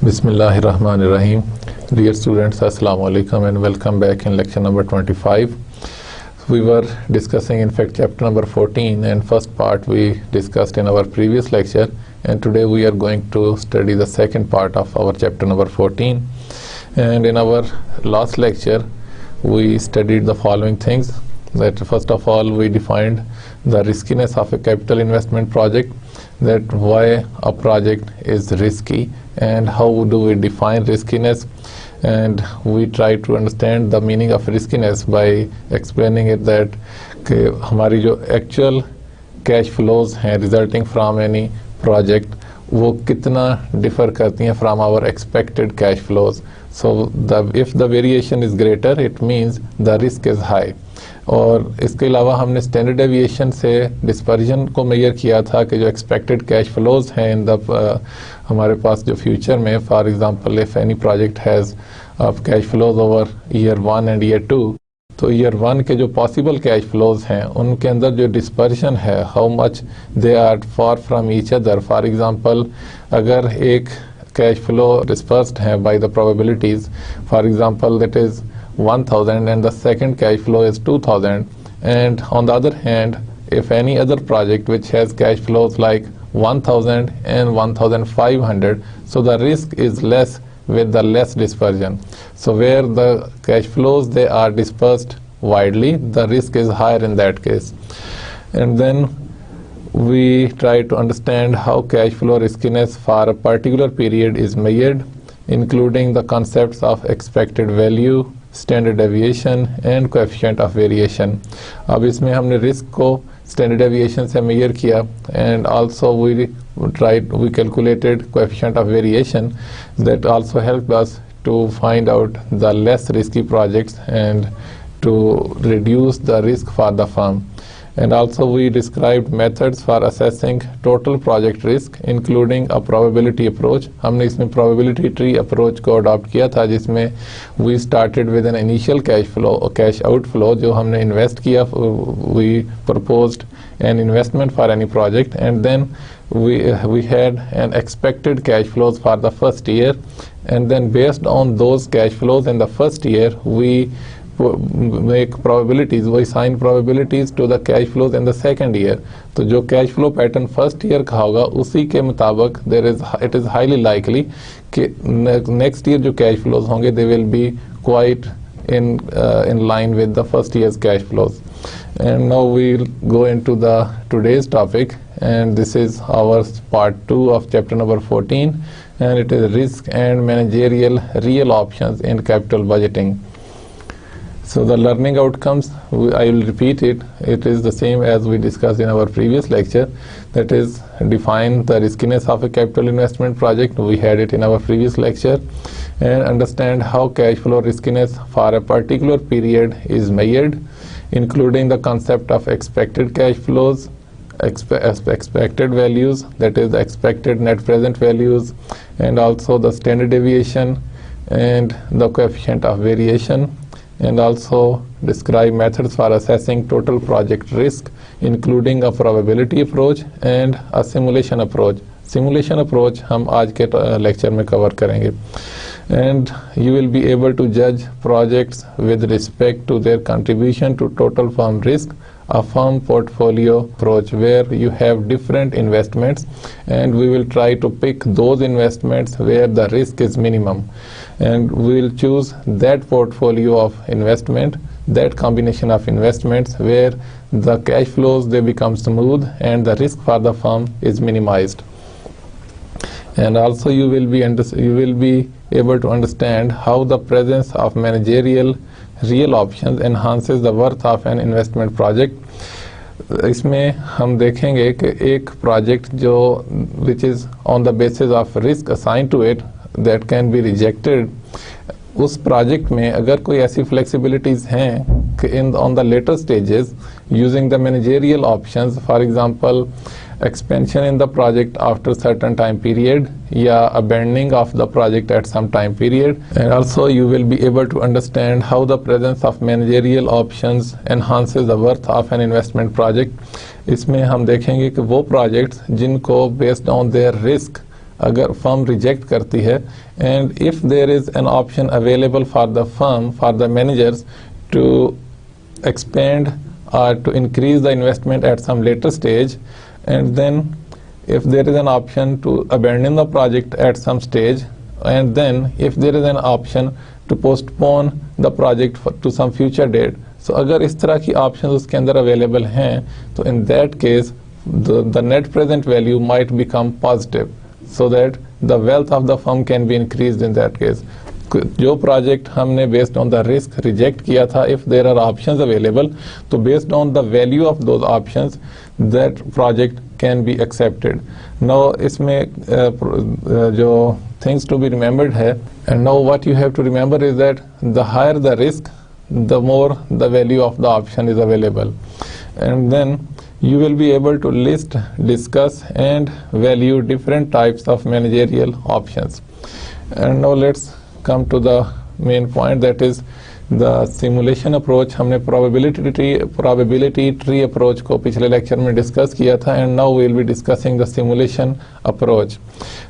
Bismillahirrahmanirrahim. Dear students, Assalamu alaikum and welcome back in lecture number 25. We were discussing in fact chapter number 14 and first part we discussed in our previous lecture, and today we are going to study the second part of our chapter number 14. And in our last lecture we studied the following things. That first of all we defined the riskiness of a capital investment project, that why a project is risky and how do we define riskiness, and we try to understand the meaning of riskiness by explaining it that हमारी जो actual cash flows हैं resulting from any project वो कितना differ करती हैं from our expected cash flows. So if the variation is greater it means the risk is high. और इसके अलावा हमने स्टैंडर्ड डेविएशन से डिस्पर्जन को मेजर किया था कि जो एक्सपेक्टेड कैश फ्लोज हैं इन द हमारे पास जो फ्यूचर में, for example if any project has cash flows over year 1 and year 2, तो ईयर 1 के जो पॉसिबल कैश फ्लोज हैं उनके अंदर जो डिस्पर्जन है, how much they are far from each other. For example अगर एक कैश फ्लो डिस्पर्स्ड है by the probabilities, for example that is 1000 and the second cash flow is 2000, and on the other hand if any other project which has cash flows like 1000 and 1500, so the risk is less with the less dispersion. So where the cash flows they are dispersed widely, the risk is higher in that case. And then we try to understand how cash flow riskiness for a particular period is measured, including the concepts of expected value, standard deviation and coefficient of variation. अब इसमें हमने risk को standard deviation से measure किया and also we calculated coefficient of variation that also help us to find out the less risky projects and to reduce the risk for the firm. And also we described methods for assessing total project risk including a probability approach. हमने इसमें probability tree approach को adopt किया था जिसमें we started with an initial cash flow or cash outflow जो हमने invest किया. We proposed an investment for any project and then we had an expected cash flows for the first year, and then based on those cash flows in the first year we make probabilities, we assign probabilities to the cash flows in the second year. तो जो cash flow pattern first year का होगा उसी के मुताबिक it is highly likely कि next year जो cash flows होंगे they will be quite in line with the first year's cash flows. And now we'll go into the today's topic, and this is our part 2 of chapter number 14, and it is risk and managerial real options in capital budgeting. So the learning outcomes, I will repeat it, it is the same as we discussed in our previous lecture, that is define the riskiness of a capital investment project, we had it in our previous lecture, and understand how cash flow riskiness for a particular period is measured, including the concept of expected cash flows, expected values, that is the expected net present values, and also the standard deviation and the coefficient of variation, and also describe methods for assessing total project risk including a probability approach and a simulation approach. Simulation approach हम आज के lecture में cover करेंगे. And you will be able to judge projects with respect to their contribution to total firm risk, a firm portfolio approach where you have different investments and we will try to pick those investments where the risk is minimum, and we will choose that portfolio of investment, that combination of investments where the cash flows they become smooth and the risk for the firm is minimized. And also you will be able to understand how the presence of managerial real options enhances the worth of an investment project. इसमें हम देखेंगे कि एक project जो which is on the basis of risk assigned to it that can be rejected, उस project में अगर कोई ऐसी flexibilities हैं कि on the later stages using the managerial options, for example expansion in the project after certain time period या abandoning of the project at some time period, and also you will be able to understand how the presence of managerial options enhances the worth of an investment project. इसमें हम देखेंगे कि वो projects जिनको based on their risk अगर firm reject करती है, and if there is an option available for the firm, for the managers to expand or to increase the investment at some later stage, and then if there is an option to abandon the project at some stage, and then if there is an option to postpone the project to some future date. So अगर इस तरह की options उसके अंदर available हैं, तो in that case the net present value might become positive, so that the wealth of the firm can be increased in that case. जो project हमने based on the risk reject किया था, if there are options available, तो based on the value of those options that project can be accepted. Now इसमें जो things to be remembered है, and now what you have to remember is that the higher the risk, the more the value of the option is available, and then you will be able to list, discuss and value different types of managerial options. And now let's come to the main point, that is the simulation approach. हमने probability tree approach को पिछले lecture में discuss किया था, and now we will be discussing the simulation approach.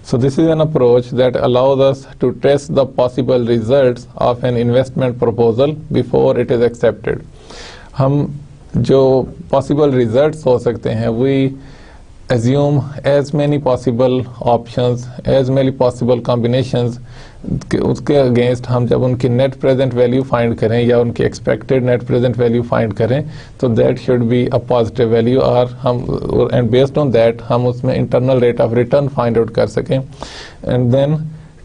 So this is an approach that allows us to test the possible results of an investment proposal before it is accepted. हम जो possible results हो सकते हैं, we assume as many possible options, as many possible combinations, उसके against हम जब उनकी net present value find करें या उनकी expected net present value find करें, तो that should be a positive value, और हम एंड बेस्ड ऑन दैट हम उसमें internal rate of return find out कर सकें. And then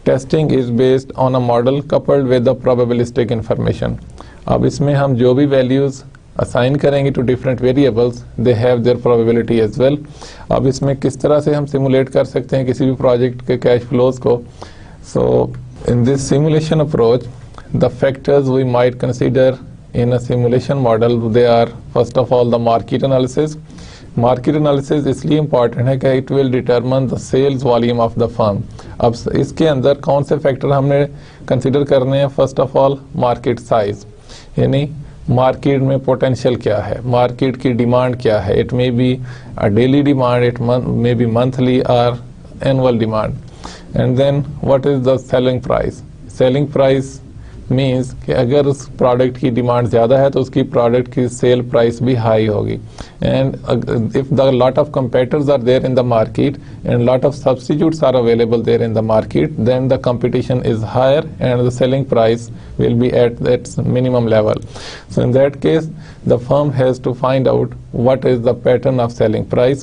testing is based on a model coupled with the probabilistic information. अब इसमें हम जो भी वैल्यूज असाइन करेंगे to different variables, they have their probability as well. अब इसमें किस तरह से हम सिमुलेट कर सकते हैं किसी भी प्रोजेक्ट के कैश फ्लोज को? So in this simulation approach, the factors we might consider in a simulation model, they are first of all the market analysis. Market analysis इसलिए इंपॉर्टेंट है कि it will determine the sales volume of the firm. अब इसके अंदर कौन से factor हमने consider करने हैं? First of all market size, यानी मार्केट में पोटेंशियल क्या है, मार्केट की डिमांड क्या है. It may be a daily demand, it may be monthly और annual demand. And then what is the selling price? Selling price means कि अगर उस प्रोडक्ट की डिमांड ज़्यादा है तो उसकी प्रोडक्ट की सेल प्राइस भी हाई होगी. And if the lot of competitors are there in the market and lot of substitutes are available there in the market, then the competition is higher and the selling price will be at its minimum level. So in that case, the firm has to find out what is the pattern of selling price,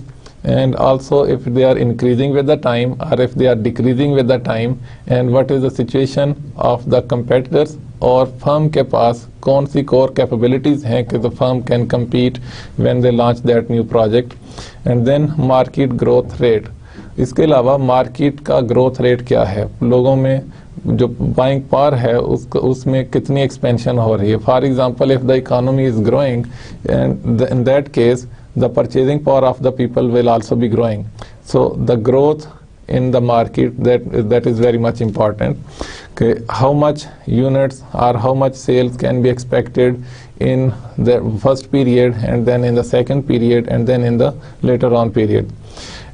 and also if they are increasing with the time or if they are decreasing with the time, and what is the situation of the competitors, और firm के पास कौन सी core capabilities हैं कि the firm can compete when they launch that new project. And then market growth rate. इसके अलावा market का growth rate क्या है, लोगों में जो बाइंग पावर है उसमें कितनी एक्सपेंशन हो रही है. For example, if the economy is growing, and in that case the purchasing power of the people will also be growing. So the growth in the market, that is very much important. Okay, how much units or how much sales can be expected in the first period, and then in the second period, and then in the later on period.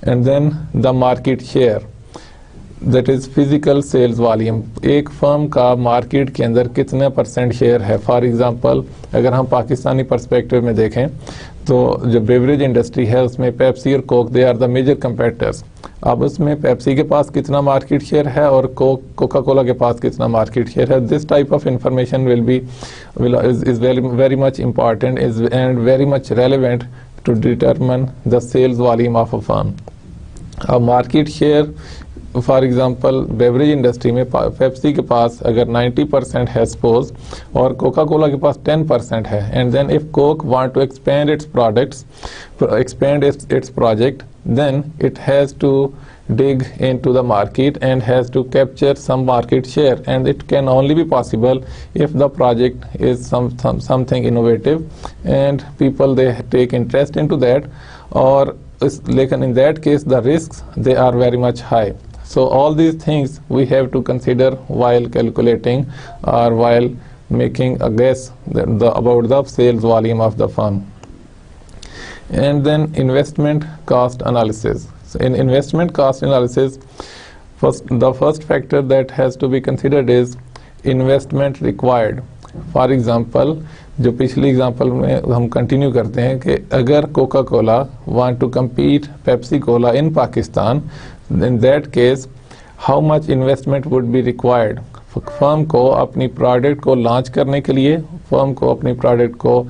And then the market share, that is physical sales volume. एक firm का market के अंदर कितना percent share है. For example, अगर हम Pakistani perspective में देखें तो जो बेवरेज इंडस्ट्री है उसमें पेप्सी और Coke, they are the major competitors. अब उसमें पेप्सी के पास कितना मार्केट शेयर है और कोका कोला के पास कितना मार्केट शेयर है. This type of information is very much important and very much relevant to determine the sales volume of a firm. अब market share, for example beverage industry में Pepsi के पास अगर 90% है suppose, और Coca Cola के पास 10% है, and then if Coke want to expand its products, expand its project, then it has to dig into the market and has to capture some market share, and it can only be possible if the project is something innovative and people they take interest into that, or lekin in that case the risks they are very much high. So all these things we have to consider while calculating or while making a guess about the sales volume of the firm. And then investment cost analysis. So in investment cost analysis, The first factor that has to be considered is investment required. For example, जो पिछली example में हम continue करते हैं कि अगर Coca Cola want to compete Pepsi Cola in Pakistan, in that case how much investment would be required? Firm को अपनी प्रोडक्ट को लॉन्च करने के लिए, फर्म को अपनी प्रोडक्ट को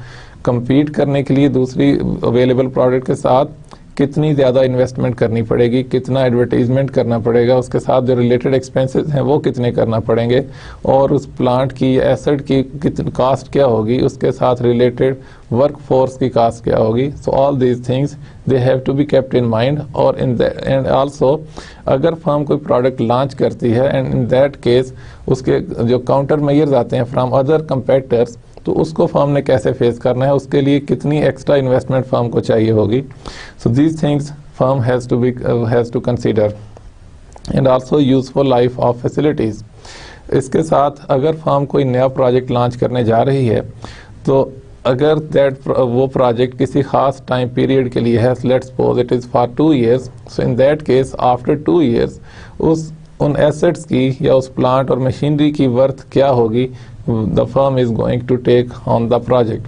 compete करने के लिए दूसरी अवेलेबल प्रोडक्ट के साथ कितनी ज़्यादा इन्वेस्टमेंट करनी पड़ेगी, कितना एडवर्टीजमेंट करना पड़ेगा, उसके साथ जो रिलेटेड एक्सपेंसेस हैं वो कितने करना पड़ेंगे, और उस प्लांट की एसेट की कितनी कास्ट क्या होगी, उसके साथ रिलेटेड वर्क फोर्स की कास्ट क्या होगी. So all these things they have to be kept in mind. और एंड आल्सो अगर फर्म कोई प्रोडक्ट लॉन्च करती है एंड इन दैट केस उसके जो काउंटर मेजर्स आते हैं फ्रॉम अदर कंपेटिटर्स, तो उसको फर्म ने कैसे फेस करना है, उसके लिए कितनी एक्स्ट्रा इन्वेस्टमेंट फर्म को चाहिए होगी. So these things firm has to consider. And also useful life of facilities. इसके साथ अगर फर्म कोई नया प्रोजेक्ट लॉन्च करने जा रही है, तो अगर वो प्रोजेक्ट किसी खास टाइम पीरियड के लिए है, let's suppose it is for 2 years, so in that case after 2 years उन एसेट्स की या उस प्लांट और मशीनरी की वर्थ क्या होगी, the firm is going to take on the project.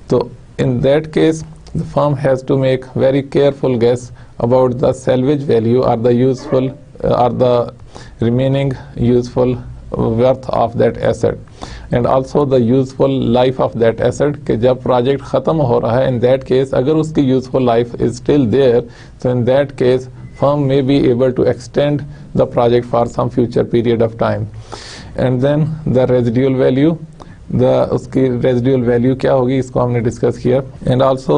So in that case the firm has to make very careful guess about the salvage value or the useful or the remaining useful worth of that asset, and also the useful life of that asset. कि जब project ख़त्म हो रहा है, in that case अगर उसकी useful life is still there, so in that case firm may be able to extend the project for some future period of time. And then the residual value, उसकी residual value क्या होगी, इसको हमने discuss किया. And also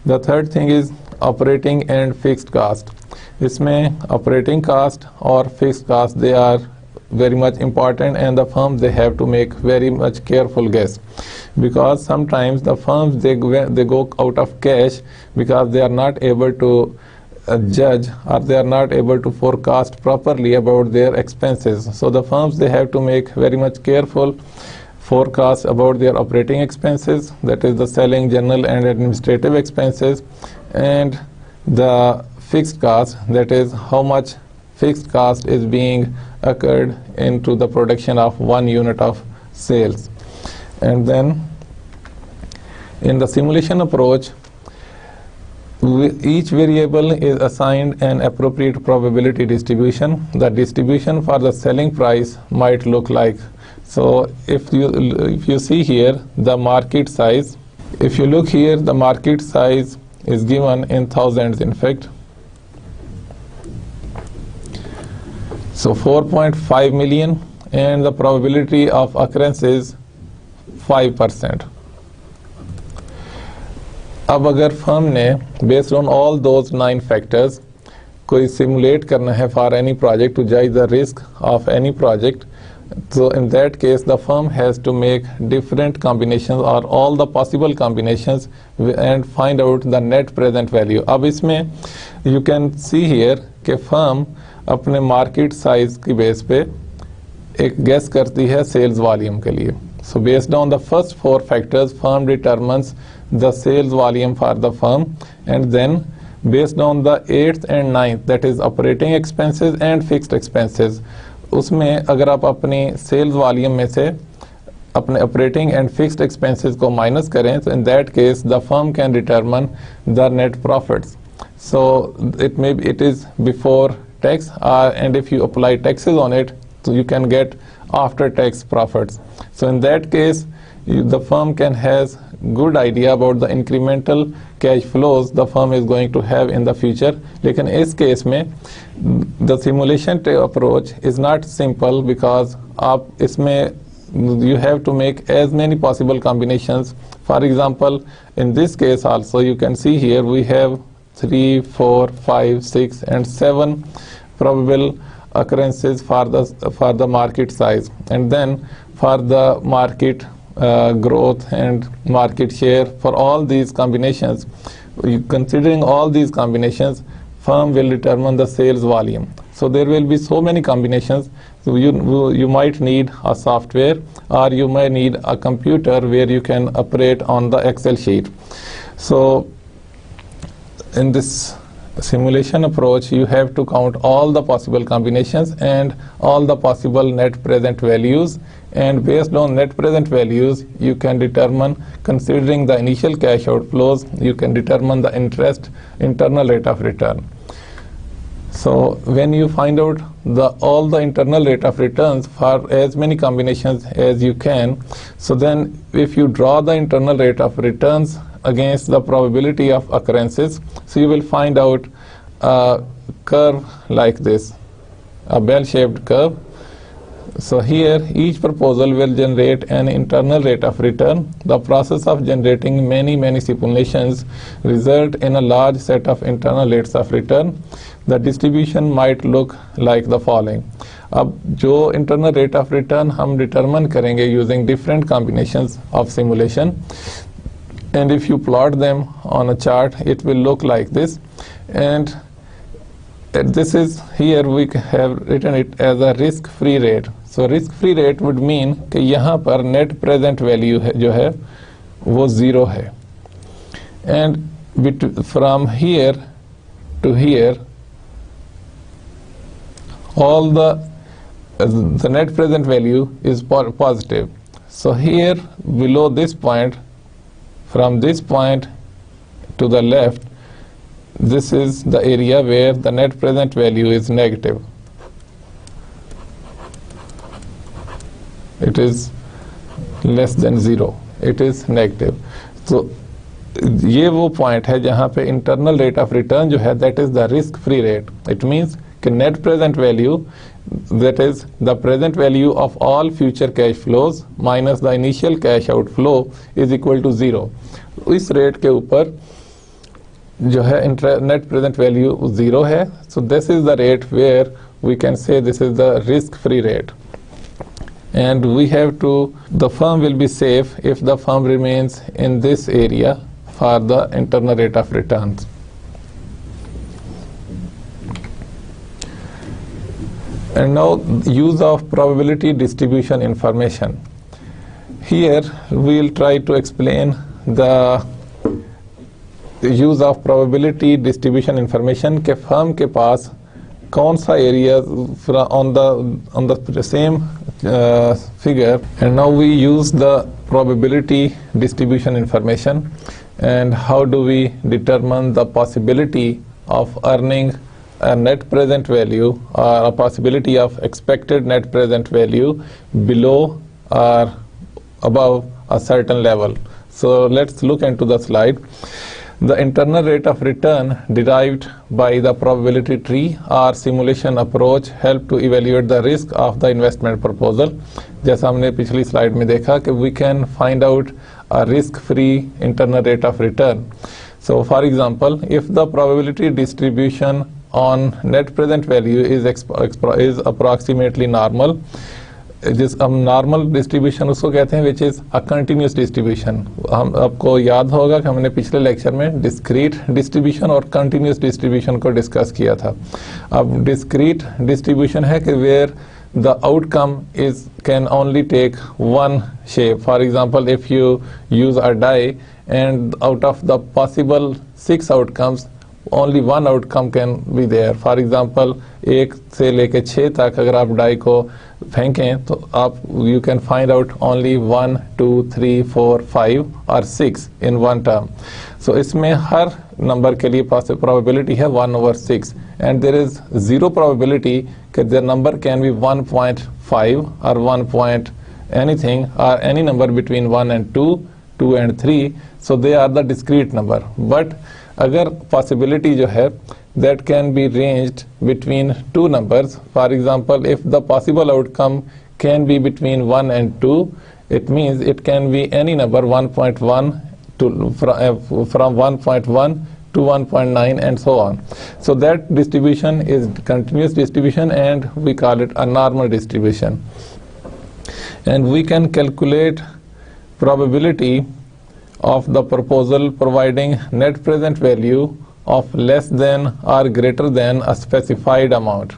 the third thing is operating and fixed cost. इसमें operating cost और fixed cost they are very much important, and the firms they have to make very much careful guess, because sometimes the firms they go out of cash because they are not able to judge, or they are not able to forecast properly about their expenses. So the firms they have to make very much careful forecast about their operating expenses, that is the selling, general and administrative expenses, and the fixed cost, that is how much fixed cost is being occurred into the production of 1 unit of sales. And then in the simulation approach, each variable is assigned an appropriate probability distribution. The distribution for the selling price might look like, so if you see here the market size, if you look here the market size is given in thousands in fact. So 4.5 million, and the probability of occurrence is 5%. अब अगर firm ने based on all those 9 factors कोई simulate करना है for any project to जज the risk of any project, so in that case the firm has to make different combinations or all the possible combinations and find out the net present value. अब इसमें you can see here कि firm अपने market size की base पे एक guess करती है sales volume के लिए. So based on the first 4 factors, firm determines the sales volume for the firm, and then based on the 8th and 9th, that is operating expenses and fixed expenses, उसमें अगर आप अपनी sales volume में से अपने operating and fixed expenses को minus करें, तो in that case the firm can determine the net profits. So it is before tax, and if you apply taxes on it, so you can get after tax profits. So in that case the firm can has good idea about the incremental cash flows the firm is going to have in the future. लेकिन इस case में the simulation approach is not simple, because आप इसमें you have to make as many possible combinations. For example, in this case also you can see here we have 3, 4, 5, 6 and 7 probable occurrences for the market size, and then for the market growth and market share. For all these combinations, considering all these combinations, firm will determine the sales volume. So there will be so many combinations. So you might need a software, or you may need a computer where you can operate on the Excel sheet. So in this simulation approach, you have to count all the possible combinations and all the possible net present values, and based on net present values you can determine, considering the initial cash outflows, you can determine the internal rate of return. So when you find out all the internal rate of returns for as many combinations as you can, so then if you draw the internal rate of returns against the probability of occurrences, so you will find out a curve like this, a bell-shaped curve. So here each proposal will generate an internal rate of return. The process of generating many simulations result in a large set of internal rates of return. The distribution might look like the following. अब जो internal rate of return हम determine करेंगे using different combinations of simulation, and if you plot them on a chart, it will look like this. And this is, here we have written it as a risk-free rate. So risk-free rate would mean कि यहाँ पर net present value है जो है वो 0 है, and from here to here all the net present value is positive. So here below this point, from this point to the left, this is the area where the net present value is negative. It is less than 0. It is negative. So ये वो point है जहाँ पे internal rate of return जो है, that is the risk-free rate. It means कि net present value, that is the present value of all future cash flows minus the initial cash outflow, is equal to 0. इस rate के ऊपर जो है net present value 0 है. So this is the rate where we can say this is the risk-free rate. And we have to, the firm will be safe if the firm remains in this area for the internal rate of returns. And now use of probability distribution information. Here we will try to explain the use of probability distribution information के firm के पास कौन सा area on the same figure, and now we use the probability distribution information, and how do we determine the possibility of earning a net present value or a possibility of expected net present value below or above a certain level. So let's look into the slide. The internal rate of return derived by the probability tree or simulation approach help to evaluate the risk of the investment proposal. जैसा हमने पिछली slide में देखा कि we can find out a risk-free internal rate of return. So for example, if the probability distribution on net present value is approximately normal, जिस हम normal distribution उसको कहते हैं which is a continuous distribution. हम आपको याद होगा कि हमने पिछले लेक्चर में डिस्क्रीट डिस्ट्रीब्यूशन और कंटिन्यूस डिस्ट्रीब्यूशन को डिस्कस किया था. अब डिस्क्रीट डिस्ट्रीब्यूशन है कि where the outcome can only take one shape. For example, if you use a die and out of the possible 6 outcomes, only one outcome can be there. For example, 1 से लेके 6 तक अगर आप die को फेंकें तो आप you can find out only 1, 2, 3, 4, 5 or 6 in one term. So इसमें हर number के लिए probability है 1/6, and there is 0 probability that the number can be 1.5 or 1 point anything or any number between 1 and 2, 2 and 3. So they are the discrete number. But अगर possibility जो है that can be ranged between 2 numbers. For example, if the possible outcome can be between 1 and 2, it means it can be any number 1.1 to from 1.1 to 1.9 and so on. So that distribution is continuous distribution and we call it a normal distribution. And we can calculate probability of the proposal providing net present value of less than or greater than a specified amount.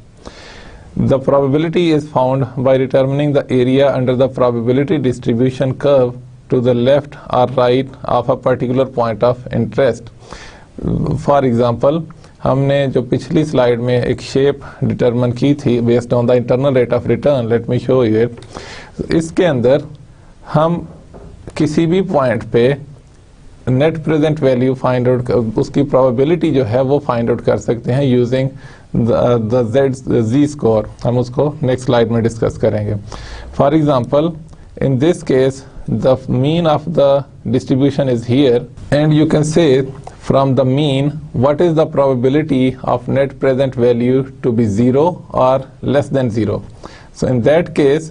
The probability is found by determining the area under the probability distribution curve to the left or right of a particular point of interest. For example, हमने जो पिछली slide में एक shape determine की थी based on the internal rate of return, let me show you it. इसके अंदर हम किसी भी पॉइंट पे net present value find out, उसकी प्रोबेबिलिटी जो है वो फाइंड आउट कर सकते हैं यूजिंग द जी स्कोर। हम उसको नेक्स्ट स्लाइड में डिस्कस करेंगे। For example, in this case the mean of the distribution is here, and you can say from the mean what is the probability of net present value to be 0 or less than 0. So in that case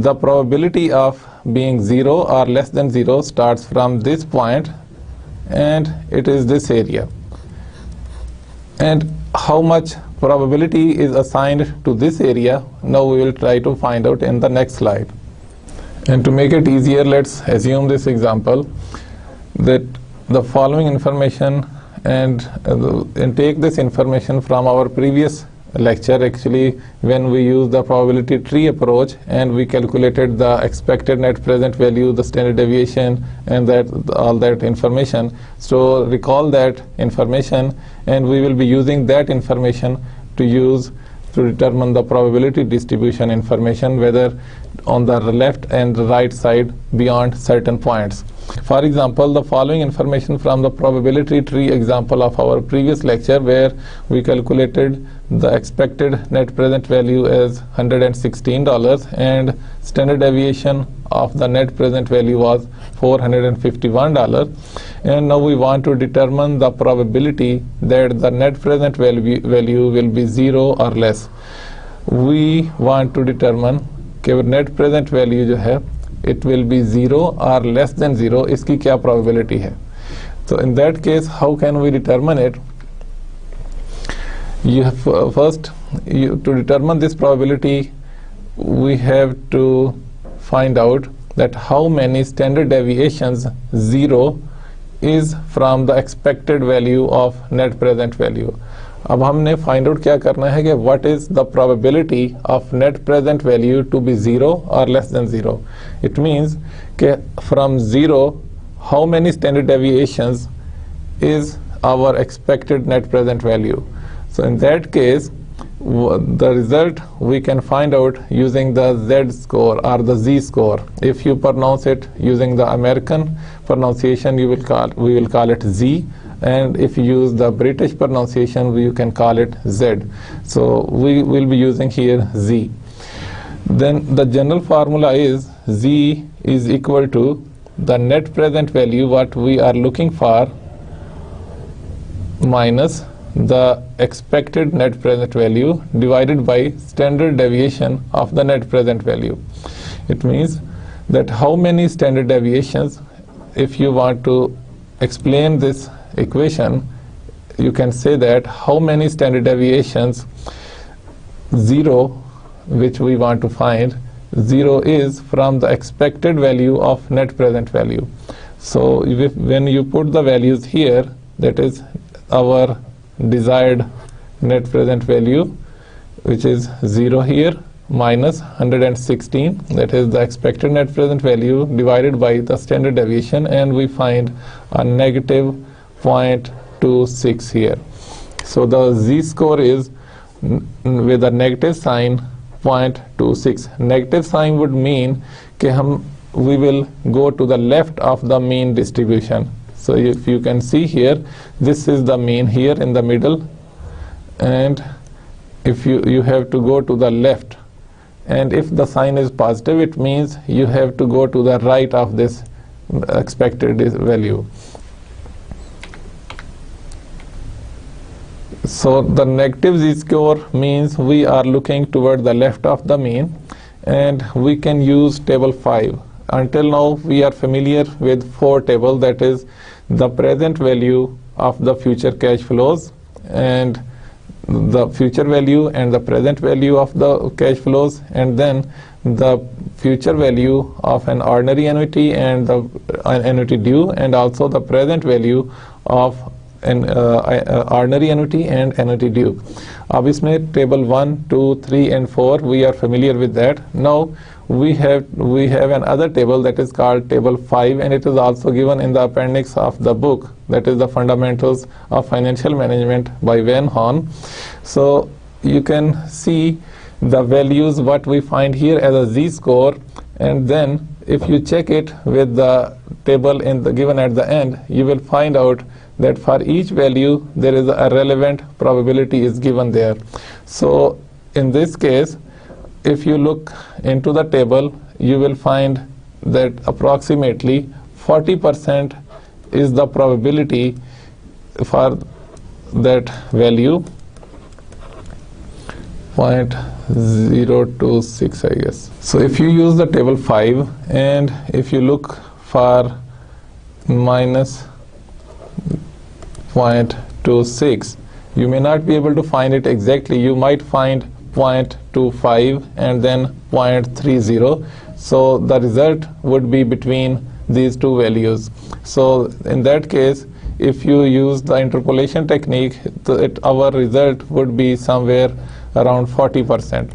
the probability of being 0 or less than 0 starts from this point and it is this area, and how much probability is assigned to this area, now we will try to find out in the next slide. And to make it easier, let's assume this example that the following information and take this information from our previous lecture, actually, when we use the probability tree approach and we calculated the expected net present value, the standard deviation, and that all that information. So recall that information, and we will be using that information to determine the probability distribution information, whether on the left and the right side beyond certain points. For example, the following information from the probability tree example of our previous lecture, where we calculated the expected net present value as $116 and standard deviation of the net present value was $451, and now we want to determine the probability that the net present value will be 0 or less. We want to determine कि net present value जो है it will be 0 और less than 0, इसकी क्या probability है। तो in that case how can we determine it? You have first, to determine this probability, we have to find out that how many standard deviations 0 is from the expected value of net present value. अब हमने find out क्या करना है कि what is the probability of net present value to be 0 और less than 0. It means कि from 0 how many standard deviations is our expected net present value. So in that case, the result we can find out using the Z score or the Z score. If you pronounce it using the American pronunciation, we will call it Z, and if you use the British pronunciation, you can call it Z. So we will be using here Z. Then the general formula is Z is equal to the net present value what we are looking for minus the expected net present value divided by standard deviation of the net present value. It means that how many standard deviations, if you want to explain this equation, you can say that how many standard deviations 0, which we want to find, 0 is from the expected value of net present value. So when you put the values here, that is our desired net present value, which is 0 here, minus 116, that is the expected net present value, divided by the standard deviation, and we find a negative 0.26 here. So the Z score is with a negative sign 0.26. Negative sign would mean कि we will go to the left of the mean distribution. So if you can see here, this is the mean here in the middle, and if you have to go to the left, and if the sign is positive, it means you have to go to the right of this expected value. So the negative Z score means we are looking toward the left of the mean, and we can use table 5. Until now we are familiar with 4 tables, that is the present value of the future cash flows, and the future value and the present value of the cash flows, and then the future value of an ordinary annuity and the annuity due, and also the present value of ordinary annuity and annuity due. अब इसमें table 1, 2, 3 and 4 we are familiar with that. Now we have another table that is called table 5, and it is also given in the appendix of the book, that is the Fundamentals of Financial Management by Van Horn. So you can see the values what we find here as a z-score, and then if you check it with the table given at the end, you will find out that for each value there is a relevant probability is given there. So in this case, if you look into the table, you will find that approximately 40% is the probability for that value, 0.026 I guess. So if you use the table 5 and if you look for minus 0.26, you may not be able to find it exactly. You might find 0.25 and then 0.30. So the result would be between these two values. So in that case, if you use the interpolation technique, our result would be somewhere around 40%.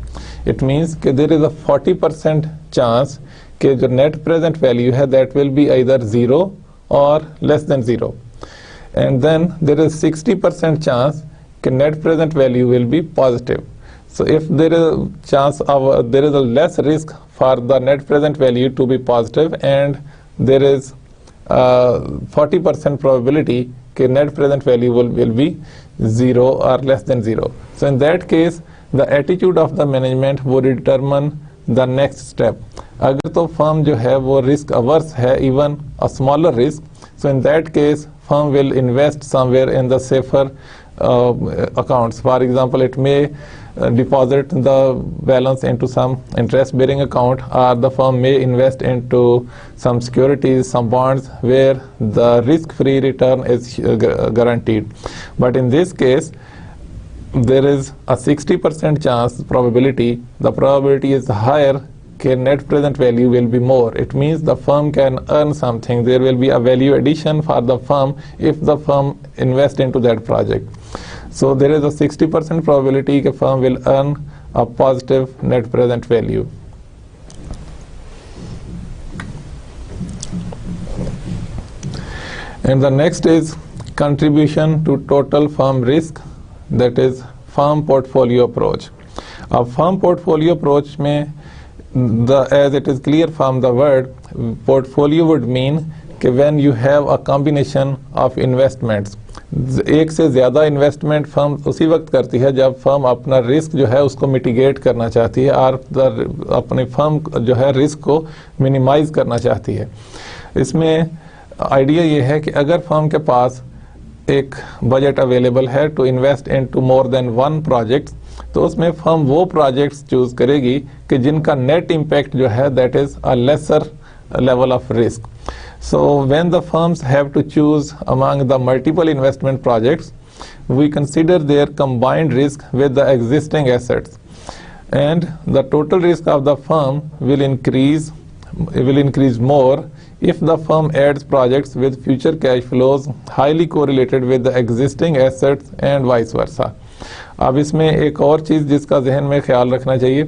It means that there is a 40% chance that the net present value है that will be either 0 or less than 0. And then there is 60% chance that net present value will be positive. So if there is a chance of there is a less risk for the net present value to be positive, and there is 40% probability that net present value will be 0 or less than 0. So in that case, the attitude of the management would determine the next step. अगर तो firm जो है वो risk averse है, even a smaller risk, so in that case firm will invest somewhere in the safer accounts. For example, it may deposit the balance into some interest bearing account, or the firm may invest into some securities, some bonds where the risk free return is guaranteed. But in this case, there is a 60% chance probability. The probability is higher that net present value will be more. It means the firm can earn something. There will be a value addition for the firm if the firm invest into that project. So there is a 60% probability that firm will earn a positive net present value. And the next is contribution to total firm risk, that is firm portfolio approach. A firm portfolio approach में as it is clear from the word, portfolio would mean कि when you have a combination of investments, एक से ज़्यादा investment firm उसी वक्त करती है जब फर्म अपना रिस्क जो है उसको मिटिगेट करना चाहती है और अपनी फर्म जो है रिस्क को मिनिमाइज करना चाहती है. इसमें आइडिया ये है कि अगर फर्म के पास एक बजट अवेलेबल है to invest into more than one project, तो उसमें फर्म वो प्रोजेक्ट्स चूज करेगी कि जिनका नेट इम्पैक्ट जो है that is a lesser level of risk. So when the firms have to choose among the multiple investment projects, we consider their combined risk with the existing assets, and the total risk of the firm will increase more if the firm adds projects with future cash flows highly correlated with the existing assets and vice versa. अब इसमें एक और चीज़ जिसका जहन में ख्याल रखना चाहिए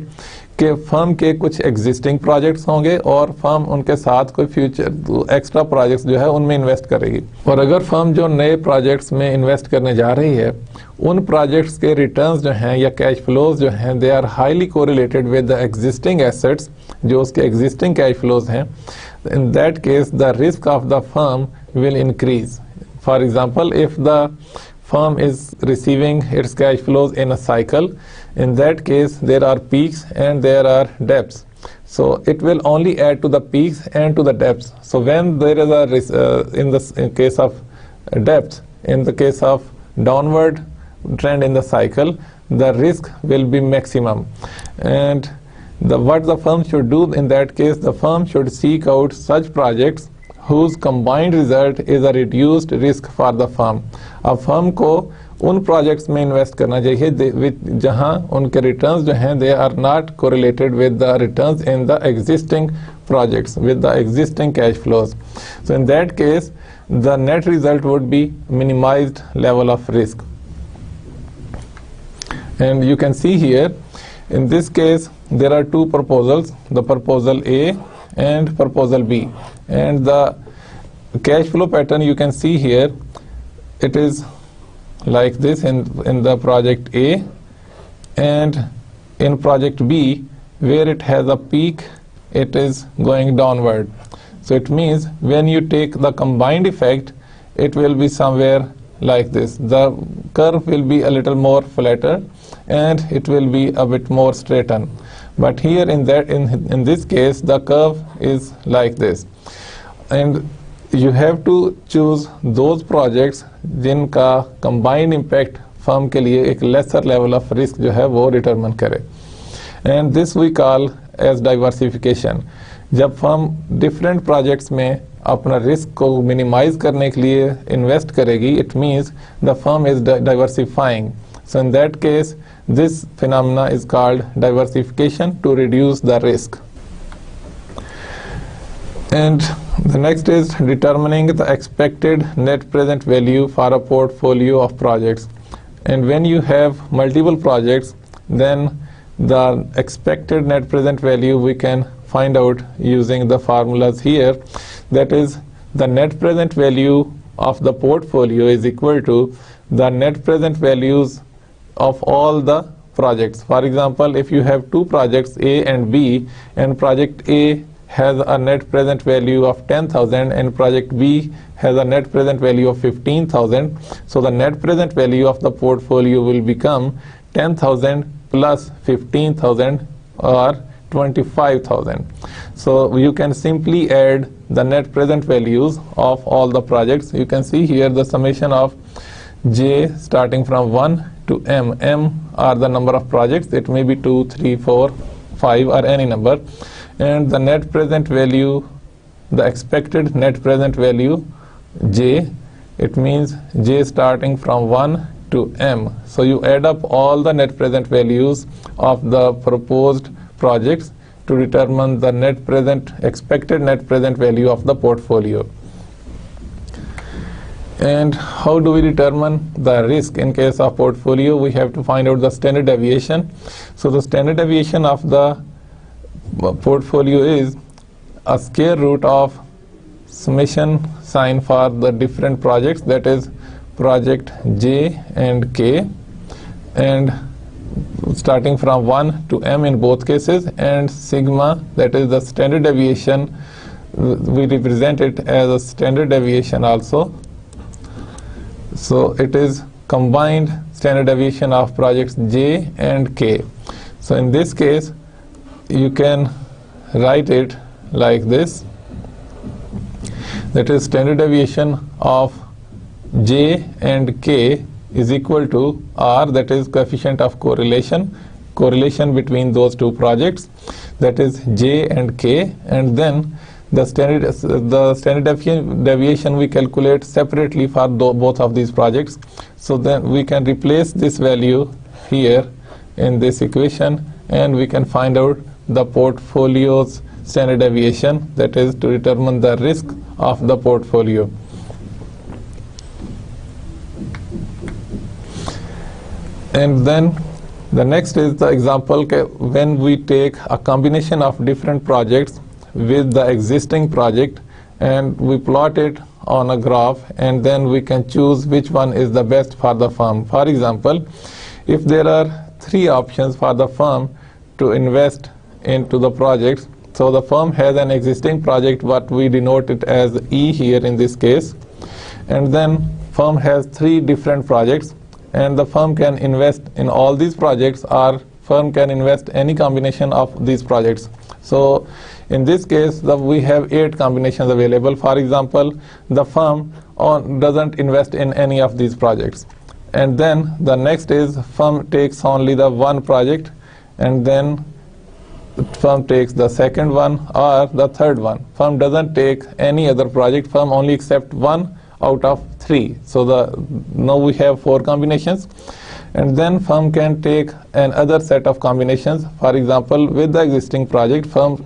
कि फर्म के कुछ एग्जिस्टिंग प्रोजेक्ट्स होंगे और फर्म उनके साथ कोई फ्यूचर एक्स्ट्रा प्रोजेक्ट्स जो है उनमें इन्वेस्ट करेगी. और अगर फर्म जो नए प्रोजेक्ट्स में इन्वेस्ट करने जा रही है उन प्रोजेक्ट्स के रिटर्न्स जो हैं या कैश फ्लोज जो हैं they are highly correlated with the existing assets, जो उसके एग्जिस्टिंग कैश फ्लोज हैं, in that case the risk of the firm will increase. For example, if the firm is receiving its cash flows in a cycle, in that case there are peaks and there are depths, so it will only add to the peaks and to the depths. So when there is a in case of depth, in the case of downward trend in the cycle, the risk will be maximum. And what the firm should do in that case, the firm should seek out such projects whose combined result is a reduced risk for the firm. अब firm को उन projects में invest करना चाहिए जहां उनके returns जो हैं they are not correlated with the returns in the existing projects with the existing cash flows. So in that case the net result would be minimized level of risk. And you can see here, in this case, there are two proposals, the proposal A and proposal B. And the cash flow pattern you can see here, it is like this in the project A, and in project B, where it has a peak, it is going downward. So it means when you take the combined effect, it will be somewhere like this. The curve will be a little more flatter and it will be a bit more straightened. But here in this case, the curve is like this. And you have to choose those projects जिनका combined impact firm के लिए एक lesser level of risk जो है वो determine करे. And this we call as diversification. जब firm different projects में अपना रिस्क को मिनिमाइज करने के लिए इन्वेस्ट करेगी, it means the firm is diversifying. So in that case this phenomena is called diversification to reduce the risk. And the next is determining the expected net present value for a portfolio of projects. And when you have multiple projects, then the expected net present value we can find out using the formulas here. That is, the net present value of the portfolio is equal to the net present values of all the projects. For example, if you have two projects A and B, and project A has a net present value of 10,000 and project B has a net present value of 15,000. So the net present value of the portfolio will become 10,000 plus 15,000 or 25,000. So you can simply add the net present values of all the projects. You can see here the summation of J starting from 1 to M. M are the number of projects. It may be 2, 3, 4, 5 or any number. And the net present value, the expected net present value J, it means J starting from 1 to M. So you add up all the net present values of the proposed projects to determine the expected net present value of the portfolio. And how do we determine the risk in case of portfolio? We have to find out the standard deviation. So the standard deviation of the portfolio is a square root of summation sign for the different projects, that is project J and K, and starting from 1 to M in both cases, and sigma, that is the standard deviation, we represent it as a standard deviation also. So it is combined standard deviation of projects J and K. So in this case, you can write it like this. That is standard deviation of J and K is equal to R, that is coefficient of correlation between those two projects, that is J and K, and then the standard deviation we calculate separately for both of these projects. So then we can replace this value here in this equation, and we can find out the portfolio's standard deviation, that is to determine the risk of the portfolio. And then the next is the example when we take a combination of different projects with the existing project and we plot it on a graph, and then we can choose which one is the best for the firm. For example, if there are three options for the firm to invest into the projects, so the firm has an existing project, what we denote it as E here in this case, and then firm has three different projects, and the firm can invest in all these projects, or firm can invest any combination of these projects. So in this case, we have 8 combinations available. For example, the firm doesn't invest in any of these projects. And then the next is firm takes only the one project, and then firm takes the second one or the third one. Firm doesn't take any other project. Firm only accept one out of 3. So now we have 4 combinations. And then firm can take another set of combinations. For example, with the existing project, firm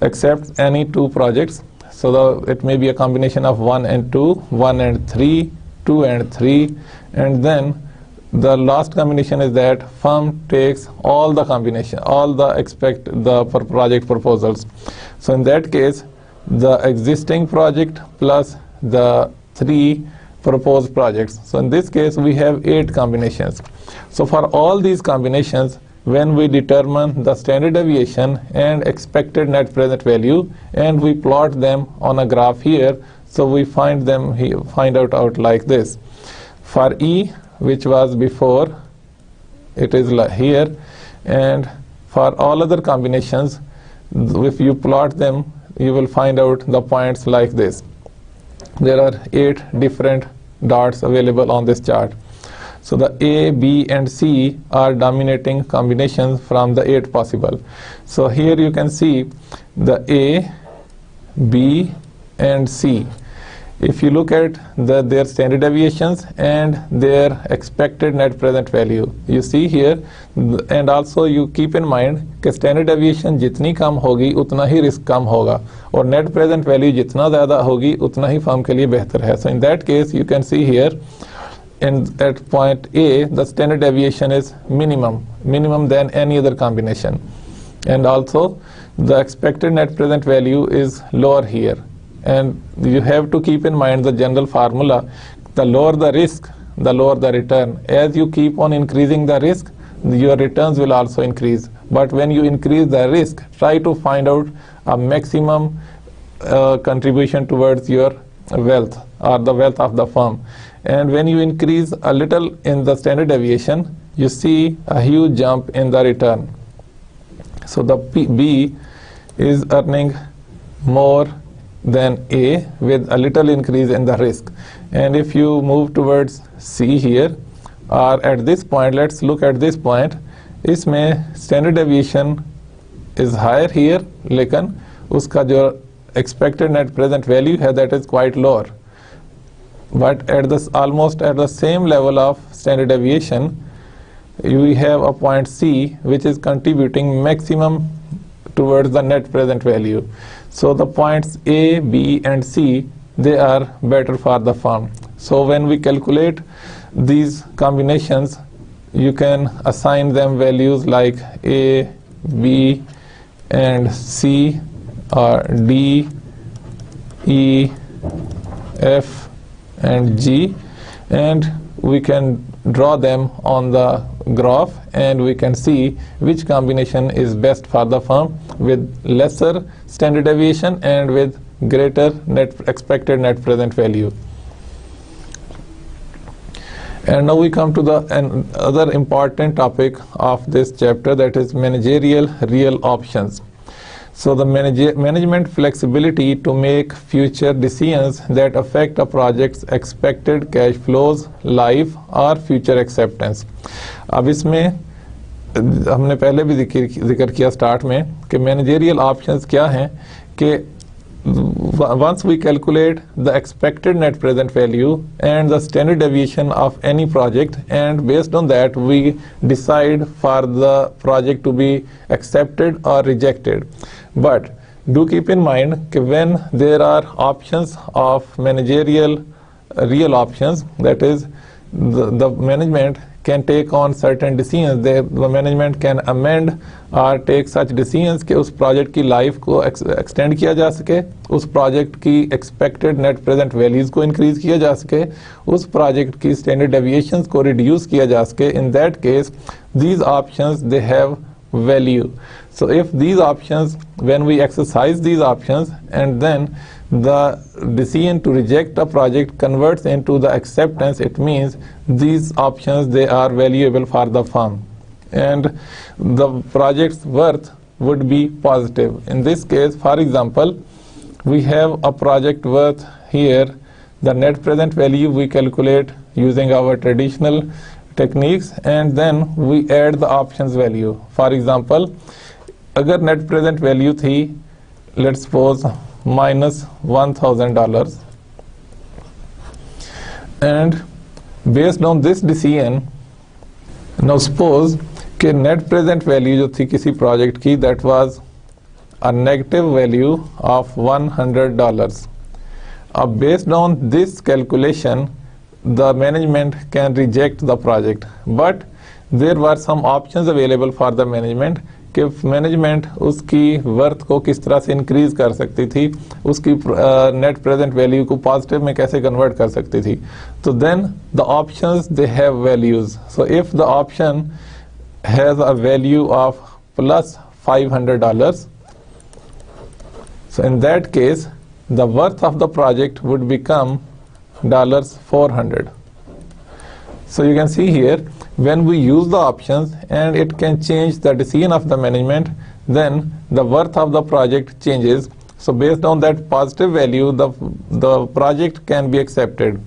accepts any 2 projects. So it may be a combination of 1 and 2, 1 and 3, 2 and 3, and then the last combination is that firm takes all the combination, all the project proposals. So in that case, the existing project plus the 3 proposed projects. So in this case, we have 8 combinations. So for all these combinations, when we determine the standard deviation and expected net present value, and we plot them on a graph here, so we find out like this. For E, which was before, it is here, and for all other combinations, if you plot them, you will find out the points like this. There are 8 different dots available on this chart. So the A, B and C are dominating combinations from the 8 possible. So here you can see the A, B and C. If you look at their standard deviations and their expected net present value, you see here, and also you keep in mind कि standard deviation जितनी कम होगी उतना ही risk कम होगा, और net present value जितना ज़्यादा होगी उतना ही firm के लिए बेहतर है. So in that case you can see here, at point A, the standard deviation is minimum than any other combination, and also the expected net present value is lower here. And you have to keep in mind the general formula: the lower the risk, the lower the return. As you keep on increasing the risk, your returns will also increase. But when you increase the risk, try to find out a maximum contribution towards your wealth or the wealth of the firm. And when you increase a little in the standard deviation, you see a huge jump in the return. So the B is earning more than A with a little increase in the risk. And if you move towards C here, or at this point, let's look at this point, इसमें standard deviation is higher here, लेकिन उसका जो expected net present value है, that is quite lower. But at this almost at the same level of standard deviation, we have a point C which is contributing maximum towards the net present value. So the points A, B and C, they are better for the firm. So when we calculate these combinations, you can assign them values like A, B and C, or D, E, F and G, and we can draw them on the graph, and we can see which combination is best for the firm with lesser standard deviation and with greater expected net present value. And now we come to the another important topic of this chapter, that is managerial real options. So the management flexibility to make future decisions that affect a project's expected cash flows, life or future acceptance. अब इसमें हमने पहले भी जिक्र किया start में कि managerial options क्या हैं, कि once we calculate the expected net present value and the standard deviation of any project, and based on that we decide for the project to be accepted or rejected. But do keep in mind that when there are options of managerial real options, that is the management can take on certain decisions, the management can amend or take such decisions कि उस project की life को extend किया जा सके, उस project की expected net present values को increase किया जा सके, उस project की standard deviations को reduce किया जा सके. In that case, these options, they have value. So if these options, when we exercise these options and then the decision to reject a project converts into the acceptance, it means these options, they are valuable for the firm and the project's worth would be positive. In this case, for example, we have a project worth here, the net present value we calculate using our traditional techniques, and then we add the options value. For example, अगर net present value थी, let's suppose minus $1,000, and based on this decision, now suppose कि net present value जो थी किसी project की, that was a negative value of $100. Based on this calculation, the management can reject the project, but there were some options available for the management कि management उसकी worth को किस तरह से इंक्रीज कर सकती थी, उसकी नेट प्रेजेंट वैल्यू को पॉजिटिव में कैसे कन्वर्ट कर सकती थी. तो then the options they have values. So if the option has a value of plus $500, so in that case the worth of the project would become $400. So you can see here, when we use the options and it can change the decision of the management, then the worth of the project changes. So based on that positive value, the project can be accepted.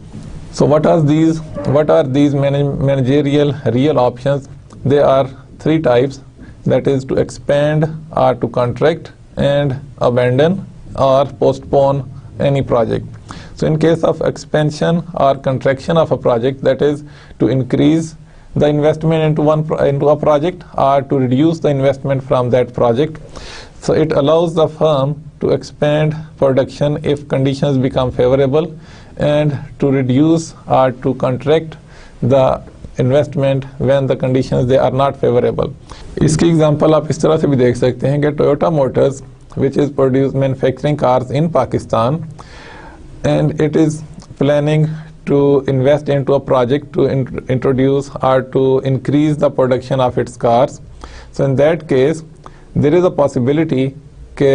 So what are these managerial real options? There are three types, that is to expand or to contract and abandon or postpone any project. So in case of expansion or contraction of a project, that is to increase the investment into a project or to reduce the investment from that project. So it allows the firm to expand production if conditions become favorable and to reduce or to contract the investment when the conditions they are not favorable. इसकी example आप इस तरह से भी देख सकते हैं कि Toyota Motors, which is manufacturing cars in Pakistan, and it is planning to invest into a project to introduce or to increase the production of its cars. So in that case, there is a possibility कि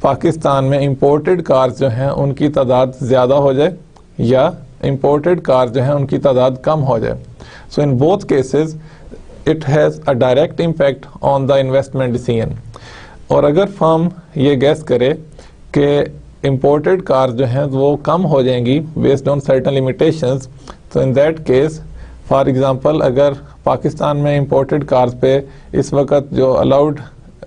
पाकिस्तान में imported cars जो हैं उनकी तादाद ज़्यादा हो जाए या imported cars जो हैं उनकी तादाद कम हो जाए. So in both cases, it has a direct impact on the investment decision. और अगर फर्म ये गैस करे कि imported cars जो हैं वो कम हो जाएंगी based on certain limitations, so in that case, for example, अगर पाकिस्तान में imported cars पे इस वक्त जो allowed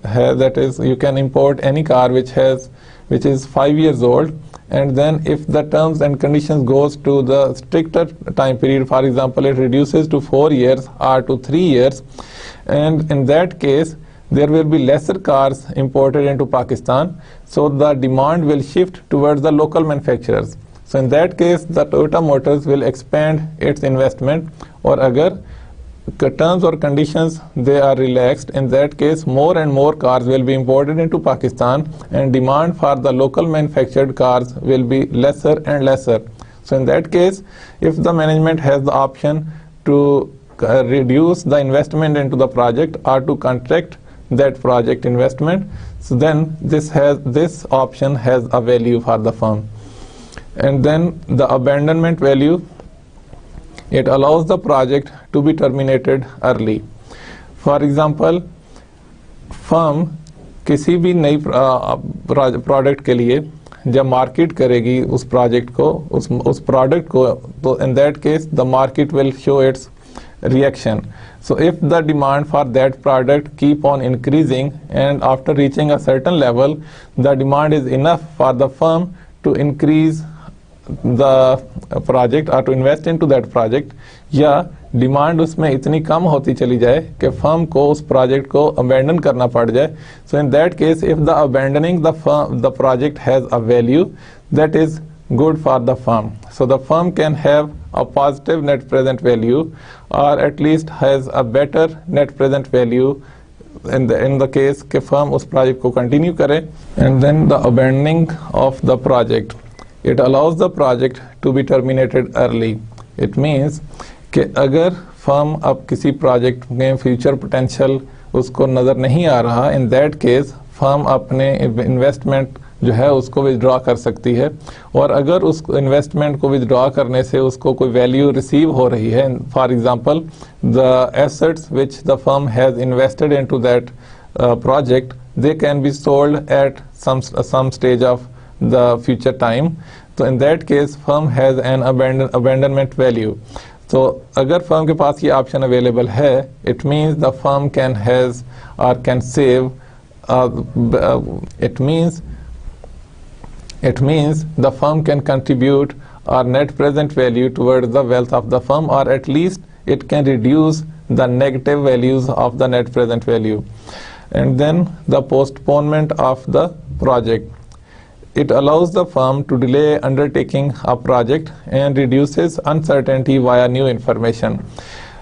है, that is you can import any car which is 5 years old, and then if the terms and conditions goes to the stricter time period, for example it reduces to 4 years or to 3 years, and in that case there will be lesser cars imported into Pakistan, so the demand will shift towards the local manufacturers. So in that case, the Toyota Motors will expand its investment, or agar terms or conditions they are relaxed, in that case more and more cars will be imported into Pakistan and demand for the local manufactured cars will be lesser and lesser. So in that case, if the management has the option to reduce the investment into the project or to contract that project investment, so then this option has a value for the firm. And then the abandonment value, it allows the project to be terminated early. For example, firm किसी भी नई product के लिए जब market करेगी उस project को उस प्रोडक्ट को, तो in that case the market will show its reaction. So if the demand for that product keep on increasing and after reaching a certain level, the demand is enough for the firm to increase the project or to invest into that project, या demand उसमें इतनी कम होती चली जाए कि firm को उस project को अबैंडन करना पड़ जाए. So in that case if the abandoning the project has a value that is good for the firm. So the firm can have a positive net present value or at least has a better net present value in the case कि firm उस project को continue करे. And then the abandoning of the project, it allows the project to be terminated early. It means कि अगर firm अब किसी project में future potential उसको नज़र नहीं आ रहा, in that case firm अपने investment जो है उसको विथड्रॉ कर सकती है. और अगर उस इन्वेस्टमेंट को विथड्रॉ करने से उसको कोई वैल्यू रिसीव हो रही है, for example the assets which the firm has invested into that project, they can be sold at some stage of the future time. तो in that case firm has an abandonment value. तो अगर firm के पास ये option available है, it means the firm can has और can save, it means the firm can contribute our net present value towards the wealth of the firm, or at least it can reduce the negative values of the net present value. and then the postponement of the project. It allows the firm to delay undertaking a project and reduces uncertainty via new information.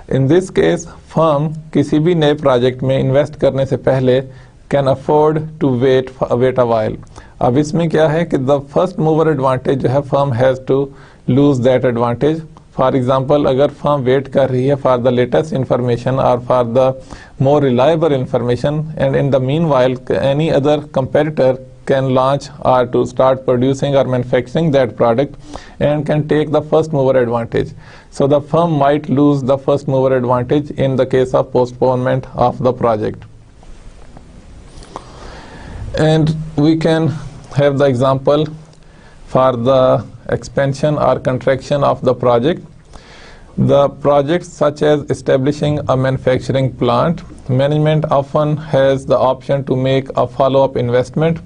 In this case, firm किसी भी नए project में invest करने से पहले can afford to wait a while. अब इसमें क्या है कि the first mover advantage जो है firm has to lose that advantage. For example, अगर firm wait कर रही है for the latest information or for the more reliable information, and in the meanwhile any other competitor can launch or to start producing or manufacturing that product and can take the first mover advantage. So the firm might lose the first mover advantage in the case of postponement of the project. And we can have the example for the expansion or contraction of the project. The projects such as establishing a manufacturing plant, management often has the option to make a follow-up investment.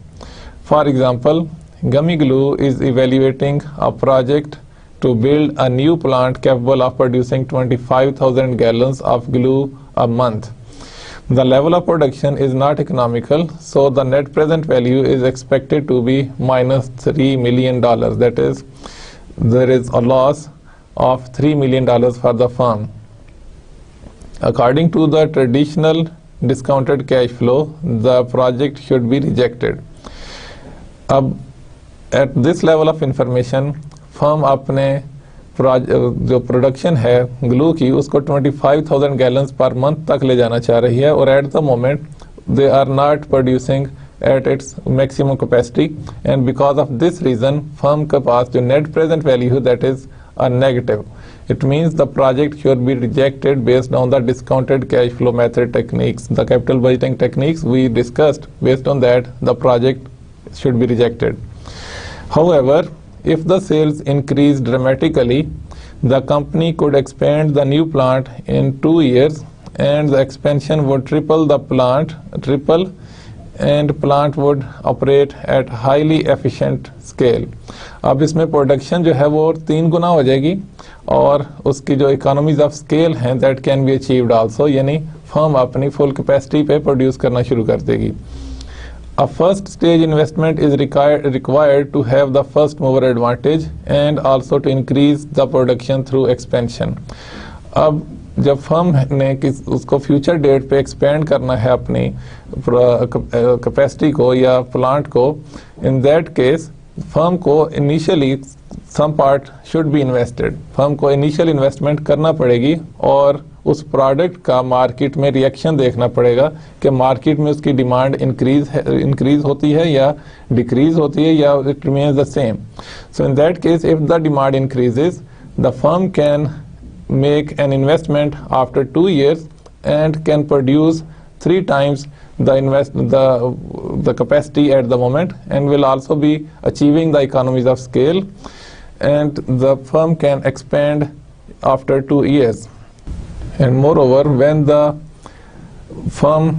For example, Gummy Glue is evaluating a project to build a new plant capable of producing 25,000 gallons of glue a month. The level of production is not economical, so the net present value is expected to be minus $3 million. That is, there is a loss of $3 million for the firm. According to the traditional discounted cash flow, the project should be rejected. At this level of information, firm अपने जो production है glue की उसको 25,000 gallons per month तक ले जाना चाह रही है और at the moment they are not producing at its maximum capacity and because of this reason firm के पास जो net present value that is a negative. It means the project should be rejected based on the discounted cash flow method techniques. The capital budgeting techniques we discussed, based on that the project should be rejected. However, if the sales increase dramatically, the company could expand the new plant in 2 years and the expansion would triple and plant would operate at highly efficient scale. अब इसमें production जो है वो 3 गुना हो जाएगी और उसकी जो इकोनॉमीज ऑफ स्केल हैं that can be achieved also, यानी फर्म अपनी फुल कैपेसिटी पे प्रोड्यूस करना शुरू कर देगी. A first stage investment is required to have the first mover advantage and also to increase the production through expansion. अब जब फर्म ने उसको फ्यूचर डेट पे एक्सपेंड करना है अपनी कैपेसिटी को या प्लांट को, इन दैट केस फर्म को initially some part should be invested. Firm को इनिशियल इन्वेस्टमेंट करना पड़ेगी और उस प्रोडक्ट का मार्केट में रिएक्शन देखना पड़ेगा कि मार्केट में उसकी डिमांड इंक्रीज होती है या डिक्रीज होती है या it remains the same. So in that case if the demand increases the firm can make an investment after 2 years and can produce 3 times the capacity at the moment and will also be achieving the economies of scale, and the firm can expand after 2 years. And moreover, when the firm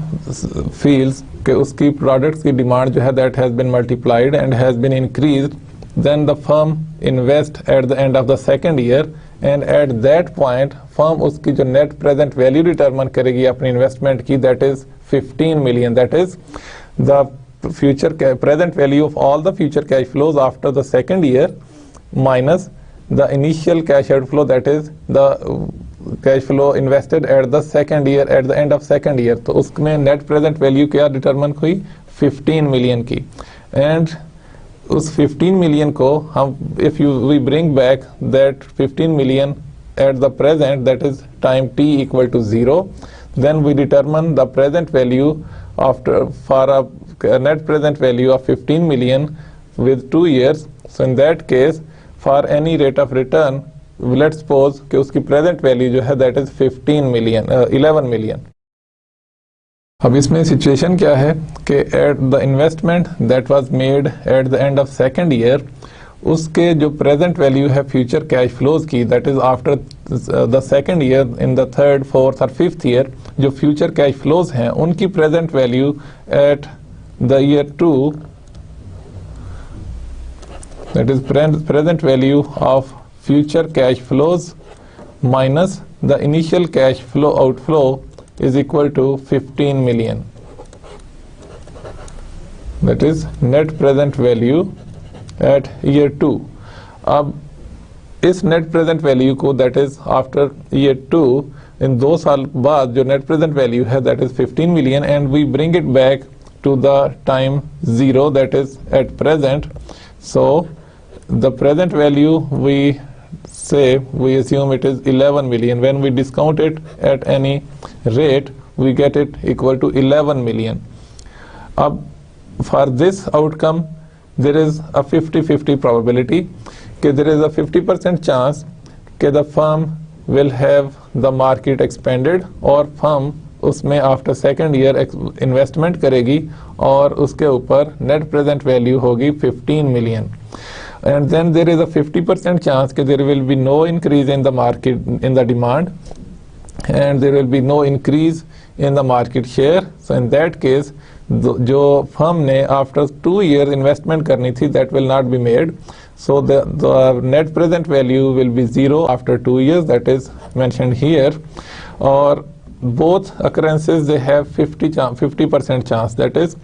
feels कि उसकी products की demand जो है that has been multiplied and has been increased, then the firm invest at the end of the second year, and at that point firm उसकी जो net present value determine करेगी अपनी investment की, that is 15 million. That is the future present value of all the future cash flows after the second year minus the initial cash outflow, that is the cash flow invested at the second year, at the end of second year. तो उसमें net present value क्या determine हुई 15 million की, and उस 15 million को हम if we bring back that 15 million at the present, that is time t equal to 0, then we determine the present value for a net present value of 15 million with 2 years. So in that case for any rate of return, let's suppose कि उसकी present value जो है that is 11 million. अब इसमें situation क्या है कि at the investment that was made at the end of second year, उसके जो प्रेजेंट वैल्यू है फ्यूचर कैश फ्लोज की, that is after the second year in the third, fourth और फिफ्थ ईयर, जो फ्यूचर कैश फ्लोज हैं उनकी present value at the year 2, that is present value of future cash flows minus the initial cash flow outflow is equal to 15 million. that is net present value at year 2. अब इस net present value को that is after year 2 इन 2 साल बाद जो net present value है that is 15 million and we bring it back to the time 0 that is at present. So the present value we assume it is 11 million. When we discount it at any rate we get it equal to 11 million. Ab for this outcome there is a 50-50 probability that there is a 50% chance that the firm will have the market expanded और firm उसमें after second year investment करेगी और उसके ऊपर net present value होगी 15 million. And then there is a 50% chance that there will be no increase in the market in the demand and there will be no increase in the market share. So in that case जो firm ने after 2 years investment करनी थी that will not be made. So the net present value will be 0 after 2 years, that is mentioned here. Or both occurrences they have 50% chance, that is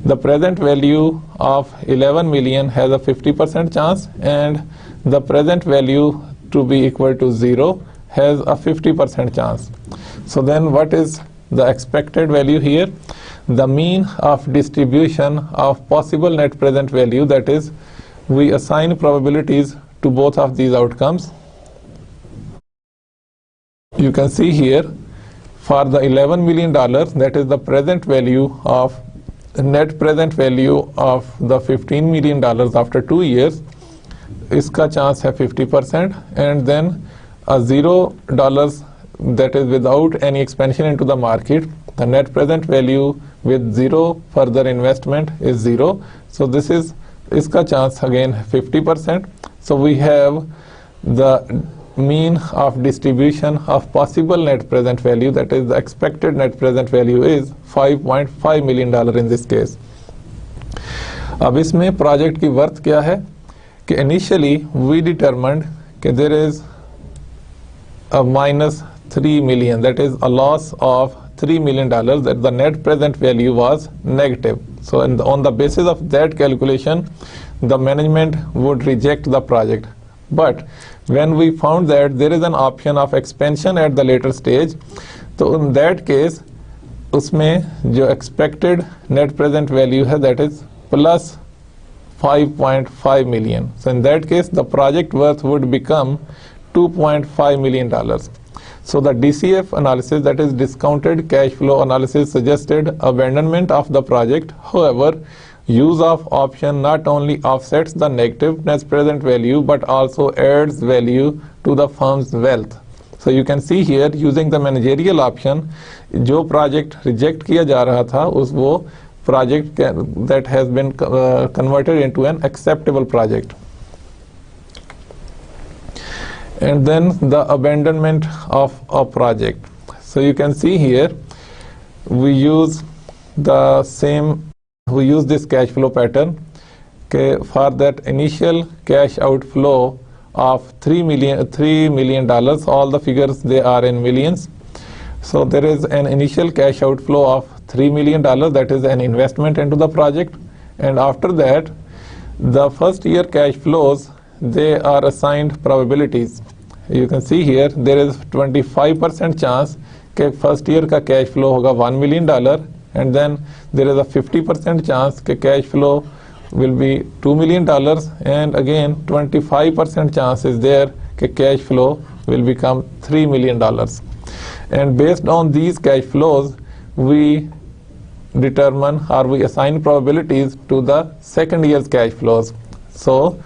the present value of 11 million has a 50% chance and the present value to be equal to 0 has a 50% chance. So then what is the expected value here? The mean of distribution of possible net present value, that is we assign probabilities to both of these outcomes. You can see here for the $11 million, that is the present value of net present value of the $15 million after 2 years, iska chance hai 50%, and then a $0 that is without any expansion into the market, the net present value with 0 further investment is 0. So this is iska chance again 50%. So we have the mean of distribution of possible net present value, that is the expected net present value is $5.5 million in this case. अब इसमें project की worth क्या है कि initially we determined कि there is a minus 3 million, that is a loss of $3 million, that the net present value was negative. So on the basis of that calculation the management would reject the project. But when we found that there is an option of expansion at the later stage, so in that case उसमें जो expected net present value है that is plus 5.5 million. So in that case the project worth would become $2.5 million. So the DCF analysis, that is discounted cash flow analysis, suggested abandonment of the project. However, use of option not only offsets the negative net present value but also adds value to the firm's wealth. So you can see here using the managerial option, जो project reject किया जा रहा था उस वो project that has been converted into an acceptable project. And then the abandonment of a project. So you can see here we use this cash flow pattern for that initial cash outflow of $3 million, all the figures they are in millions. So there is an initial cash outflow of $3 million, that is an investment into the project, and after that the first year cash flows they are assigned probabilities. You can see here there is 25% chance that first year का cash flow होगा $1 million, and then there is a 50% chance that cash flow will be $2 million, and again 25% chance is there that cash flow will become $3 million. And based on these cash flows we determine or we assign probabilities to the second year's cash flows. So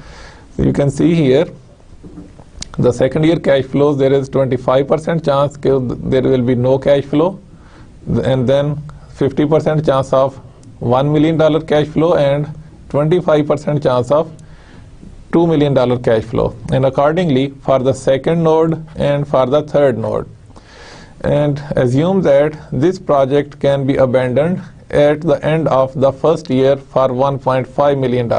you can see here the second year cash flows, there is 25% chance there will be no cash flow, and then 50% chance of $1 million cash flow and 25% chance of $2 million cash flow, and accordingly for the second node and for the third node. And assume that this project can be abandoned at the end of the first year for $1.5 million.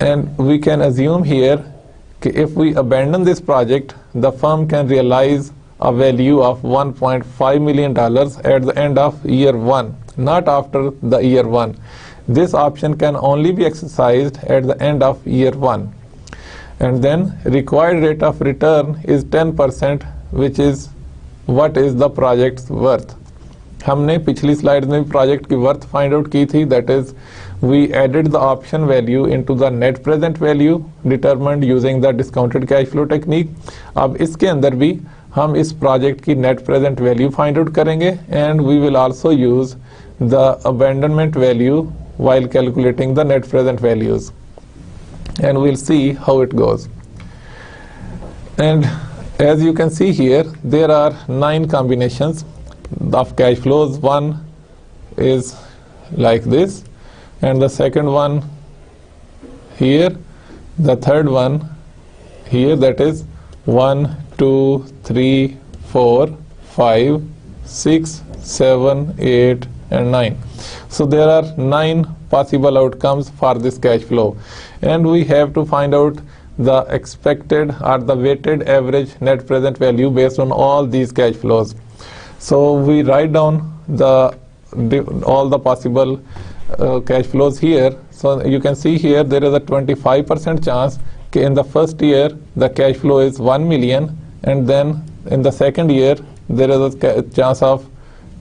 And we can assume here if we abandon this project, the firm can realize a value of $1.5 million at the end of year 1, not after the year 1. this option can only be exercised at the end of year 1. And then required rate of return is 10%, which is what is the project's worth. हमने पिछली slide में project की worth find out की थी, that is we added the option value into the net present value determined using the discounted cash flow technique. अब इसके अंदर भी हम इस प्रोजेक्ट की net present value find out करेंगे and we will also use the abandonment value while calculating the net present values, and we'll see how it goes. And as you can see here, there are 9 combinations of cash flows. One is like this, and the second one here, the third one here, that is 1 2 3 4 5 6 7 8 and 9. So there are 9 possible outcomes for this cash flow, and we have to find out the expected or the weighted average net present value based on all these cash flows. So we write down all the possible cash flows here. So you can see here there is a 25% chance that in the first year the cash flow is 1 million, and then in the second year there is a chance of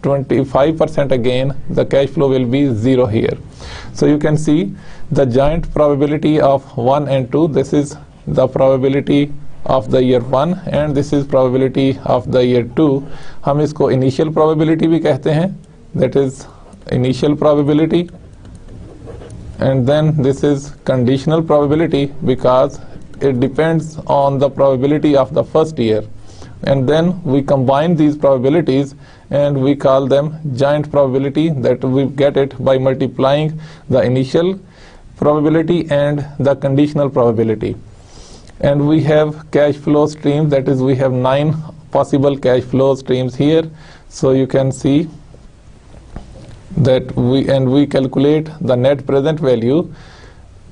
25% again, the cash flow will be 0 here. So you can see the giant probability of 1 and 2. This is the probability of the year 1 and this is probability of the year 2. हम इसको initial probability भी कहते हैं, that is initial probability, and then this is conditional probability because it depends on the probability of the first year. And then we combine these probabilities and we call them giant probability, that we get it by multiplying the initial probability and the conditional probability. And we have cash flow streams, that is we have 9 possible cash flow streams here. So you can see that we calculate the net present value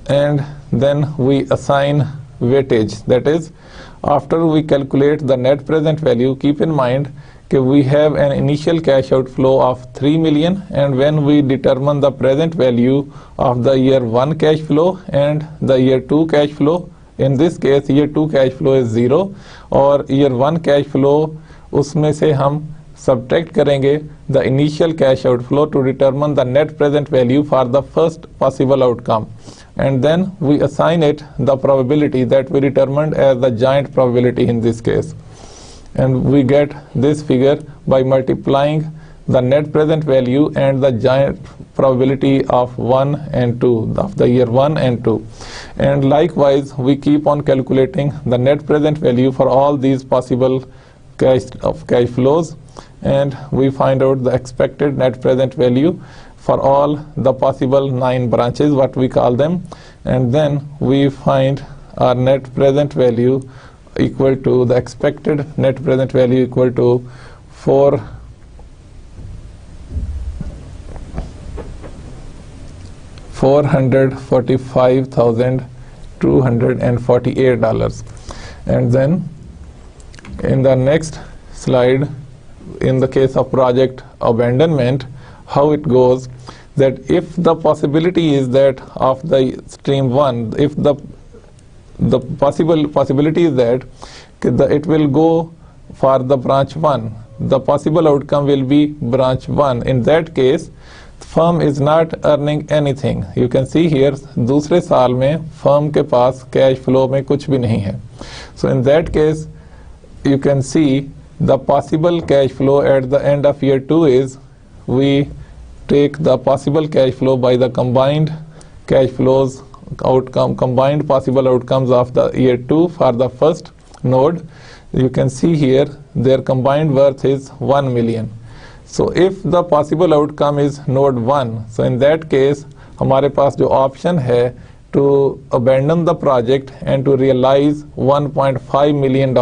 and then we assign weightage, that is after we calculate the net present value, keep in mind that we have an initial cash outflow of 3 million, and when we determine the present value of the year 1 cash flow and the year 2 cash flow, in this case year 2 cash flow is 0 और year 1 cash flow उसमें से हम subtract करेंगे the initial cash outflow to determine the net present value for the first possible outcome, and then we assign it the probability that we determined as the giant probability in this case, and we get this figure by multiplying the net present value and the giant probability of 1 and 2 of the year 1 and 2, and likewise we keep on calculating the net present value for all these possible cash flows, and we find out the expected net present value for all the possible 9 branches, what we call them, and then we find our net present value equal to the expected net present value equal to 445,248 dollars. And then in the next slide, in the case of project abandonment, how it goes, that if the possibility is that of the stream 1, if the possibility is that it will go for the branch 1, the possible outcome will be branch 1. In that case firm is not earning anything. You can see here दूसरे साल में firm के पास cash flow में कुछ भी नहीं है. So in that case you can see the possible cash flow at the end of year 2 is we take the possible cash flow by the combined cash flows combined possible outcomes of the year 2 for the first node. You can see here their combined worth is 1 million. So if the possible outcome is node 1, so in that case हमारे पास जो option है to abandon the project and to realize $1.5 million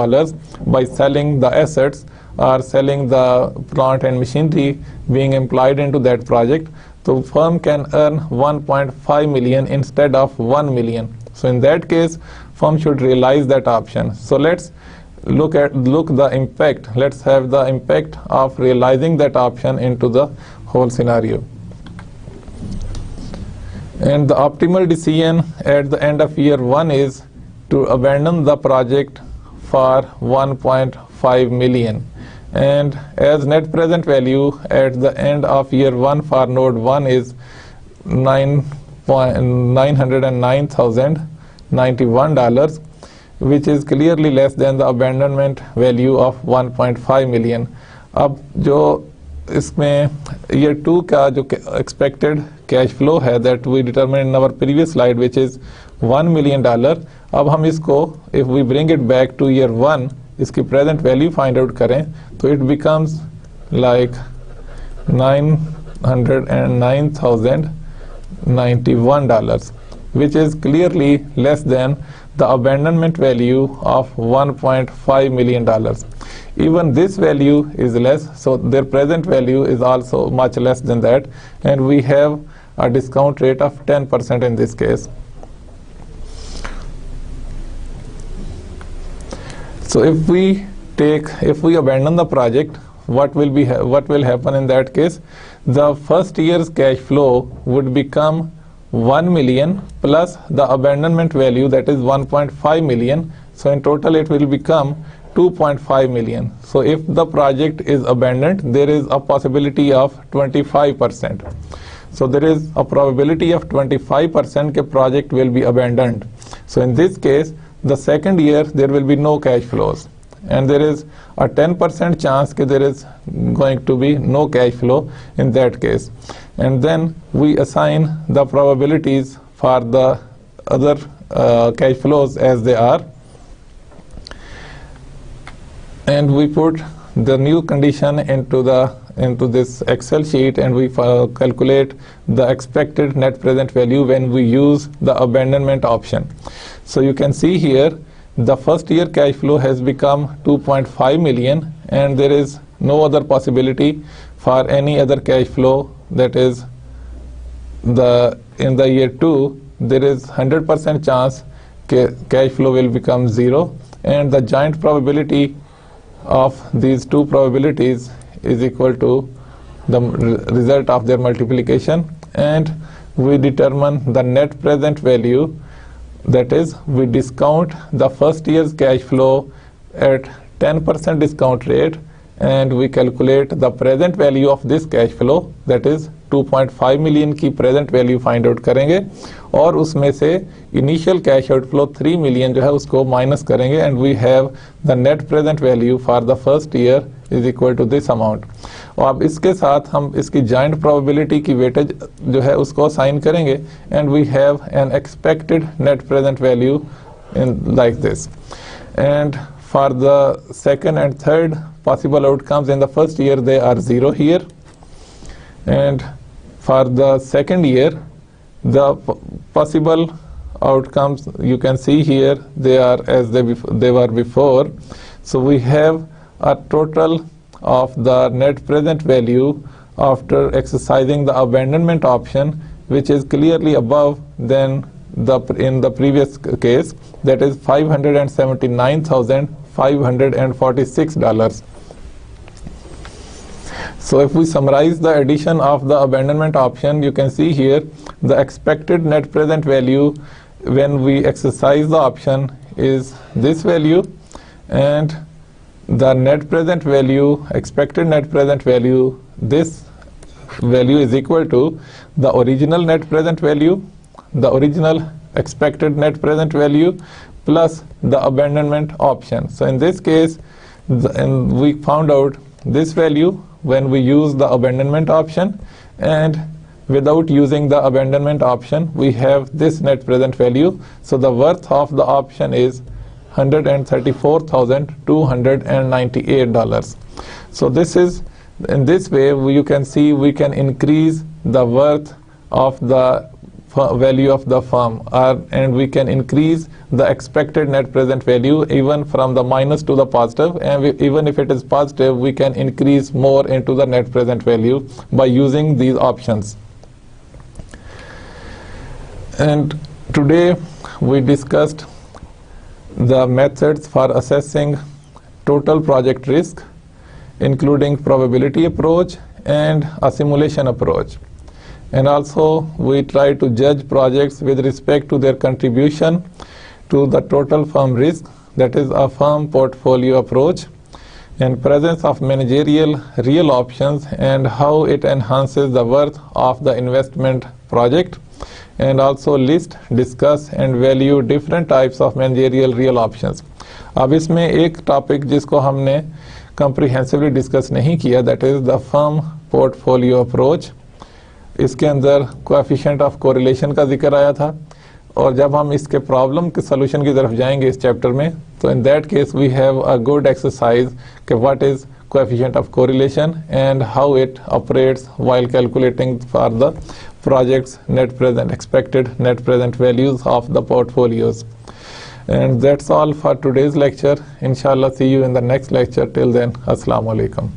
by selling the assets or selling the plant and machinery being employed into that project, so firm can earn 1.5 million instead of 1 million. So in that case firm should realize that option. So let's look the impact. Let's have the impact of realizing that option into the whole scenario. And the optimal decision at the end of year 1 is to abandon the project for 1.5 million. And as net present value at the end of year 1 for node 1 is $909,091, which is clearly less than the abandonment value of 1.5 million. अब जो इसमें year 2 का जो expected cash flow है that we determined in our previous slide, which is $1 million, अब हम इसको if we bring it back to year 1 इसकी present value find out करें तो it becomes like $909,091, which is clearly less than the abandonment value of $1.5 million. Even this value is less, so their present value is also much less than that, and we have a discount rate of 10% in this case. So if we abandon the project, what will happen in that case? The first year's cash flow would become 1 million plus the abandonment value, that is 1.5 million. So in total it will become 2.5 million. So if the project is abandoned, there is a possibility of 25%. So there is a probability of 25% that project will be abandoned. So in this case, the second year there will be no cash flows, and there is a 10% chance that there is going to be no cash flow in that case. And then we assign the probabilities for the other cash flows as they are, and we put the new condition into this Excel sheet, and we calculate the expected net present value when we use the abandonment option. So you can see here the first year cash flow has become 2.5 million, and there is no other possibility for any other cash flow. That is, in the year 2 there is 100% chance cash flow will become 0, and the joint probability of these two probabilities is equal to the result of their multiplication, and we determine the net present value. That is, we discount the first year's cash flow at 10% discount rate, and we calculate the present value of this cash flow, that is 2.5 million की present value find out करेंगे, और उसमें से initial cash outflow 3 million जो है उसको minus करेंगे, and we have the net present value for the first year is equal to this amount. और अब इसके साथ हम इसकी joint probability की weightage जो है उसको assign करेंगे, and we have an expected net present value in like this. And for the second and third possible outcomes, in the first year they are 0 here, and for the second year the possible outcomes you can see here, they are as they were before. So we have a total of the net present value after exercising the abandonment option, which is clearly above than in the previous case, that is $579,546. So if we summarize the addition of the abandonment option, you can see here the expected net present value when we exercise the option is this value, and the net present value, expected net present value, this value is equal to the original net present value, the original expected net present value, plus the abandonment option. So in this case, we found out this value when we use the abandonment option, and without using the abandonment option we have this net present value. So the worth of the option is $134,298. So this is, in this way you can see we can increase the worth of the value of the firm, and we can increase the expected net present value even from the minus to the positive, and even if it is positive we can increase more into the net present value by using these options. And today we discussed the methods for assessing total project risk, including probability approach and a simulation approach. and also we try to judge projects with respect to their contribution to the total firm risk, that is a firm portfolio approach, and presence of managerial real options and how it enhances the worth of the investment project, and also list, discuss and value different types of managerial real options. अब इसमें एक topic जिसको हमने comprehensively discuss नहीं किया, that is the firm portfolio approach. इसके अंदर coefficient of correlation का जिक्र आया था, और जब हम इसके प्रॉब्लम के सोल्यूशन की तरफ जाएंगे इस चैप्टर में, तो in that case we have a good exercise कि what is coefficient of correlation and how it operates while calculating for the projects net present expected net present values of the portfolios. And that's all for today's lecture. Inshallah, see you in the next lecture. Till then, Assalamu alaikum.